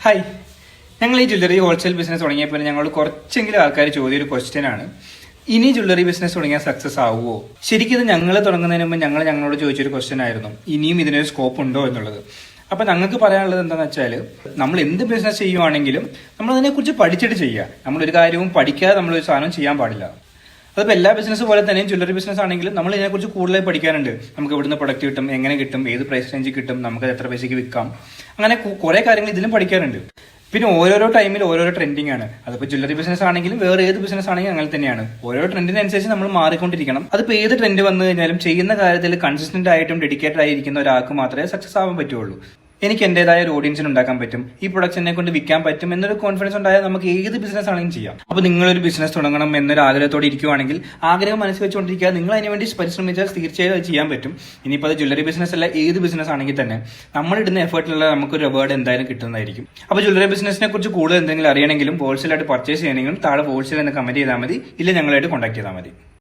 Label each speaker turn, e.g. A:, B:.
A: Hi, ഞങ്ങൾ ഈ jewellery wholesale business തുടങ്ങിയപ്പോൾ ഞങ്ങൾ കുറച്ചെങ്കിലും ആൾക്കാർ ചോദിയൊരു ക്വസ്റ്റ്യൻ ആണ്, ഇനി ജ്വല്ലറി ബിസിനസ് തുടങ്ങിയാൽ സക്സസ് ആവുമോ? ശരിക്കും ഇത് ഞങ്ങൾ തുടങ്ങുന്നതിന് മുമ്പ് ഞങ്ങളോട് ചോദിച്ചൊരു ക്വസ്റ്റ്യൻ ആയിരുന്നു, ഇനിയും ഇതിനൊരു സ്കോപ്പ് ഉണ്ടോ എന്നുള്ളത്. അപ്പൊ ഞങ്ങൾക്ക് പറയാനുള്ളത് എന്താണെന്ന് വെച്ചാൽ, നമ്മൾ എന്ത് ബിസിനസ് ചെയ്യുവാണെങ്കിലും നമ്മൾ അതിനെക്കുറിച്ച് പഠിച്ചിട്ട് ചെയ്യുക. നമ്മളൊരു കാര്യവും പഠിക്കാതെ നമ്മളൊരു സാധനം ചെയ്യാൻ പാടില്ല. അതിപ്പോൾ എല്ലാ ബിസിനസ് പോലെ തന്നെയും ജ്വല്ലറി ബിസിനസ് ആണെങ്കിലും നമ്മൾ ഇതിനെക്കുറിച്ച് കൂടുതലായി പഠിക്കാനുണ്ട്. നമുക്ക് ഇവിടുന്ന് പ്രൊഡക്റ്റ് കിട്ടും, എങ്ങനെ കിട്ടും, ഏത് പ്രൈസ് റേഞ്ചിൽ കിട്ടും, നമുക്ക് എത്ര പൈസയ്ക്ക് വിൽക്കാം, അങ്ങനെ കുറെ കാര്യങ്ങൾ ഇതിലും പഠിക്കാനുണ്ട്. പിന്നെ ഓരോരോ ടൈമിൽ ഓരോരോ ട്രെൻഡിങ് ആണ്. അതിപ്പോൾ ജ്വല്ലറി ബിസിനസ് ആണെങ്കിലും വേറെ ഏത് ബിസിനസ് ആണെങ്കിലും അങ്ങനെ തന്നെയാണ്. ഓരോ ട്രെൻഡിനനുസരിച്ച് നമ്മൾ മാറിക്കൊണ്ടിരിക്കണം. അതിപ്പോൾ ഏത് ട്രെൻഡ് വന്നു കഴിഞ്ഞാലും ചെയ്യുന്ന കാര്യത്തിൽ കൺസിസ്റ്റന്റ് ആയിട്ടും ഡെഡിക്കേറ്റഡ് ആയിരിക്കുന്ന ഒരാൾക്ക് മാത്രമേ സക്സസ് ആവാൻ പറ്റുള്ളൂ. എനിക്ക് എന്റേതായ ഒരു ഓഡിയൻസിന് ഉണ്ടാക്കാൻ പറ്റും, ഈ പ്രൊഡക്ട്സിനെ കൊണ്ട് വിൽക്കാൻ പറ്റും എന്നൊരു കോൺഫിഡൻസ് ഉണ്ടായാൽ നമുക്ക് ഏത് ബിസിനസ് ആണെങ്കിലും ചെയ്യാം. അപ്പൊ നിങ്ങളൊരു ബിസിനസ് തുടങ്ങണം എന്നൊരു ആഗ്രഹത്തോടെ ഇരിക്കുവാണെങ്കിൽ ആഗ്രഹം മനസ്സിൽ വെച്ചുകൊണ്ടിരിക്കുക. നിങ്ങൾ അതിനുവേണ്ടി പരിശ്രമിച്ചാൽ തീർച്ചയായും അത് ചെയ്യാൻ പറ്റും. ഇനിയിപ്പോൾ അത് ജ്വല്ലറി ബിസിനസ് അല്ല, ഏത് ബിസിനസ് ആണെങ്കിൽ തന്നെ നമ്മൾ ഇടുന്ന എഫേർട്ടിലുള്ള നമുക്കൊരു റിവാർഡ് എന്തായാലും കിട്ടുന്നതായിരിക്കും. അപ്പോൾ ജ്വല്ലറി ബിസിനസിനെ കുറിച്ച് കൂടുതൽ എന്തെങ്കിലും അറിയണമെങ്കിലും ഹോൾസെയിലായിട്ട് പർച്ചേസ് ചെയ്യണമെങ്കിലും താഴെ ഹോൾസെയിൽ എന്ന് കമന്റ് ചെയ്താൽ മതി, ഇല്ല ഞങ്ങളായിട്ട് കോൺടാക്ട് ചെയ്താൽ മതി.